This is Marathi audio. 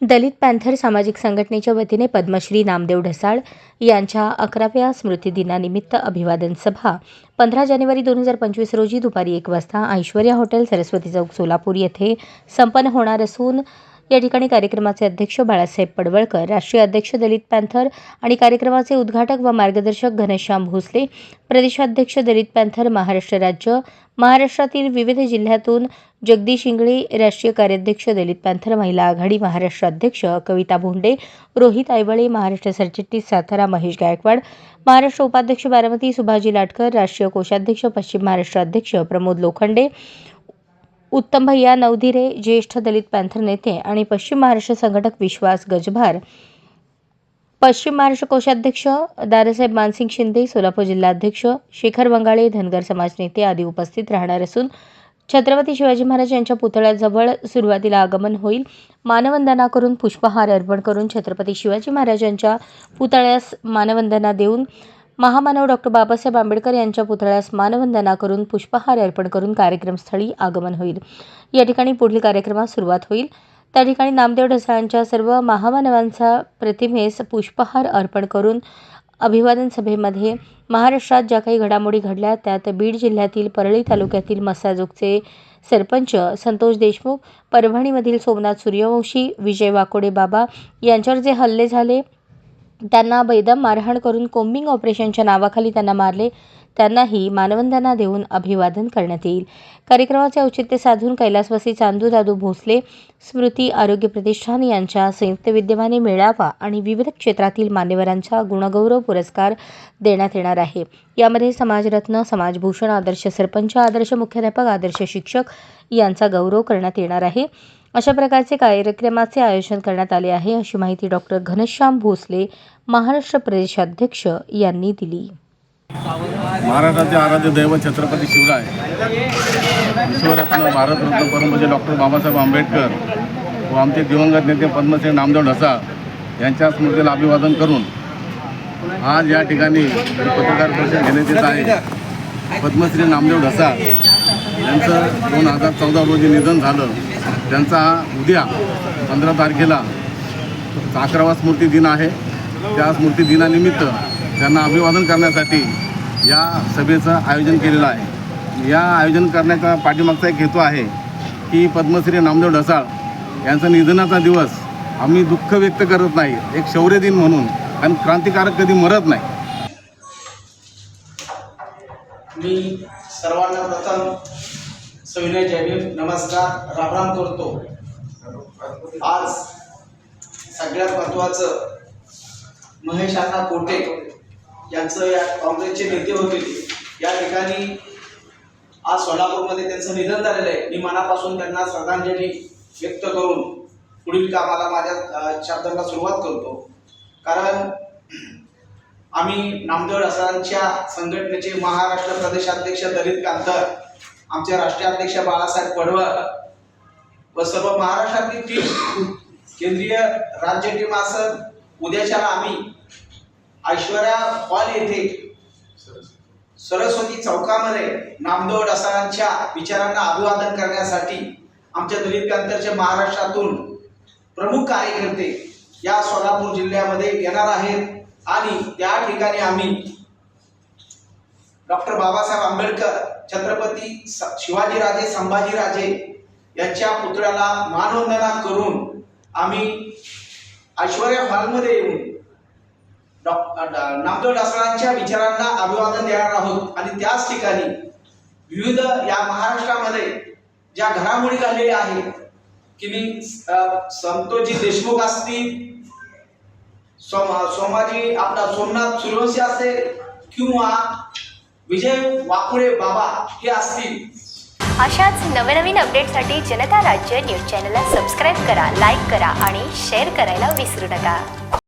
दलित पॅन्थर सामाजिक संघटनेच्या वतीने पद्मश्री नामदेव ढसाळ यांच्या 11व्या स्मृतिदिनानिमित्त अभिवादन सभा 15 जानेवारी 2025 रोजी दुपारी 1 वाजता ऐश्वर्या हॉटेल, सरस्वती चौक, सोलापूर येथे संपन्न होणार असून या ठिकाणी कार्यक्रमाचे अध्यक्ष बाळासाहेब पडवळकर, राष्ट्रीय अध्यक्ष दलित पॅन्थर आणि कार्यक्रमाचे उद्घाटक व मार्गदर्शक घनश्याम भोसले, प्रदेशाध्यक्ष दलित पॅन्थर महाराष्ट्र राज्य, महाराष्ट्रातील विविध जिल्ह्यातून जगदीश इंगळे, राष्ट्रीय कार्याध्यक्ष दलित पॅन्थर महिला आघाडी महाराष्ट्र अध्यक्ष कविता भोंडे, रोहित आयवळे, महाराष्ट्र सरचिटणीस सातारा महेश गायकवाड, महाराष्ट्र उपाध्यक्ष बारामती सुभाजी लाटकर, राष्ट्रीय कोषाध्यक्ष पश्चिम महाराष्ट्र अध्यक्ष प्रमोद लोखंडे, उत्तम भैया नवधिरे, ज्येष्ठ दलित पॅन्थर नेते आणि पश्चिम महाराष्ट्र संघटक विश्वास गजभार, पश्चिम महाराष्ट्र कोषाध्यक्ष दादासाहेब मानसिंग शिंदे, सोलापूर जिल्हाध्यक्ष शेखर वंगाळे, धनगर समाज नेते आदी उपस्थित राहणार असून छत्रपती शिवाजी महाराज यांच्या पुतळ्याजवळ सुरुवातीला आगमन होईल. मानवंदना करून पुष्पहार अर्पण करून छत्रपती शिवाजी महाराजांच्या पुतळ्यास मानवंदना देऊन महामानव डॉक्टर बाबासाहेब आंबेडकर यांच्या पुतळ्यास मानवंदना करून पुष्पहार अर्पण करून कार्यक्रमस्थळी आगमन होईल. या ठिकाणी पुढील कार्यक्रमास सुरुवात होईल. त्या ठिकाणी नामदेव ढसाळांच्या सर्व महामानवांचा प्रतिमेस पुष्पहार अर्पण करून अभिवादन सभेमध्ये महाराष्ट्रात ज्या काही घडामोडी घडल्या त्यात बीड जिल्ह्यातील परळी तालुक्यातील मस्साजोगचे सरपंच संतोष देशमुख, परभणीमधील सोमनाथ सूर्यवंशी, विजय वाकोडे बाबा यांच्यावर जे हल्ले झाले, त्यांना बेदम मारहाण करून कोम्बिंग ऑपरेशनच्या नावाखाली त्यांना मारले, त्यांनाही मानवंदना देऊन अभिवादन करण्यात येईल. कार्यक्रमाचे औचित्य साधून कैलासवासी चांदू दादू भोसले स्मृती आरोग्य प्रतिष्ठान यांच्या संयुक्त विद्यमाने मेळावा आणि विविध क्षेत्रातील मान्यवरांचा गुणगौरव पुरस्कार देण्यात येणार आहे. यामध्ये समाजरत्न, समाजभूषण, आदर्श सरपंच, आदर्श मुख्याध्यापक, आदर्श शिक्षक यांचा गौरव करण्यात येणार आहे. अशा प्रकारचे कार्यक्रमाचे आयोजन करण्यात आले आहे, अशी माहिती डॉक्टर घनश्याम भोसले, महाराष्ट्र प्रदेशाध्यक्ष यांनी दिली. महाराष्ट्राचे आराध्य दैवत छत्रपती शिवराय, विश्वरत्न, भारतरत्न परमपूज्य डॉक्टर बाबासाहेब आंबेडकर व आमचे दिवंगत नेते पद्मश्री नामदेव ढसाळ यांच्या स्मृतीला अभिवादन करून आज या ठिकाणी पत्रकार परिषद घेण्यात येत आहे. पद्मश्री नामदेव ढसाळ यांचं 2014 रोजी निधन झालं. त्यांचा उद्या 15 तारखेला 11वा स्मृतिदिन आहे. त्या स्मृतिदिनानिमित्त त्यांना अभिवादन करण्यासाठी या सभेचं आयोजन केलेलं आहे. या आयोजन करण्याचा पाठीमागचा एक हेतू आहे की पद्मश्री नामदेव ढसाळ यांचा निधनाचा दिवस आम्ही दुःख व्यक्त करत नाही, एक शौर्य दिन म्हणून, कारण क्रांतिकारक कधी मरत नाही. मी सर्वांना प्रथम सविनय जय भीम, नमस्कार, रामराम करतो. आज सगळ्यात महत्त्वाचं महेश अण्णा कोटे यांचं या काँग्रेसचे नेते होते. या ठिकाणी आज सोलापूरमध्ये त्यांचं निधन झालेलं आहे. मी मनापासून त्यांना श्रद्धांजली व्यक्त करून पुढील कामाला माझ्या शब्दांना सुरुवात करतो. कारण आम्ही नामदेव ढसाळांच्या संघटनेचे महाराष्ट्र प्रदेशाध्यक्ष दलित पॅन्थर, आमचे राष्ट्रीय अध्यक्ष बाळासाहेब पडवळकर व सर्व महाराष्ट्रातील टीम, केंद्रीय राज्य टीम असेल, उद्याच्याला आम्ही ऐश्वर्या हॉल येथे सरस्वती चौकामध्ये नामदेव ढसाळांच्या विचारांना अभिवादन करण्यासाठी आमच्या दलित पॅन्थरचे महाराष्ट्रातून प्रमुख कार्यकर्ते या सोलापूर जिल्ह्यामध्ये येणार आहेत. आणि त्या ठिकाणी आम्ही डॉक्टर बाबासाहेब आंबेडकर, छत्रपती शिवाजीराजे, संभाजीराजे यांच्या पुतळ्याला मानवंदना करून आम्ही ऐश्वर्या हॉलमध्ये येऊन नामदेव ढसाळांच्या विचारांना अभिवादन देणार आहोत. आणि त्याच ठिकाणी विविध या महाराष्ट्रामध्ये ज्या घडामोडी घडलेल्या आहेत की मी संतोषजी देशमुख असतील, सोमनाथ सूर्यवंशी असेल किंवा विजय वाकोडे बाबा हे असतील. अशाच नवनवीन अपडेटसाठी जनता राज्य न्यूज चॅनलला सबस्क्राईब करा, लाईक करा आणि शेअर करायला विसरू नका.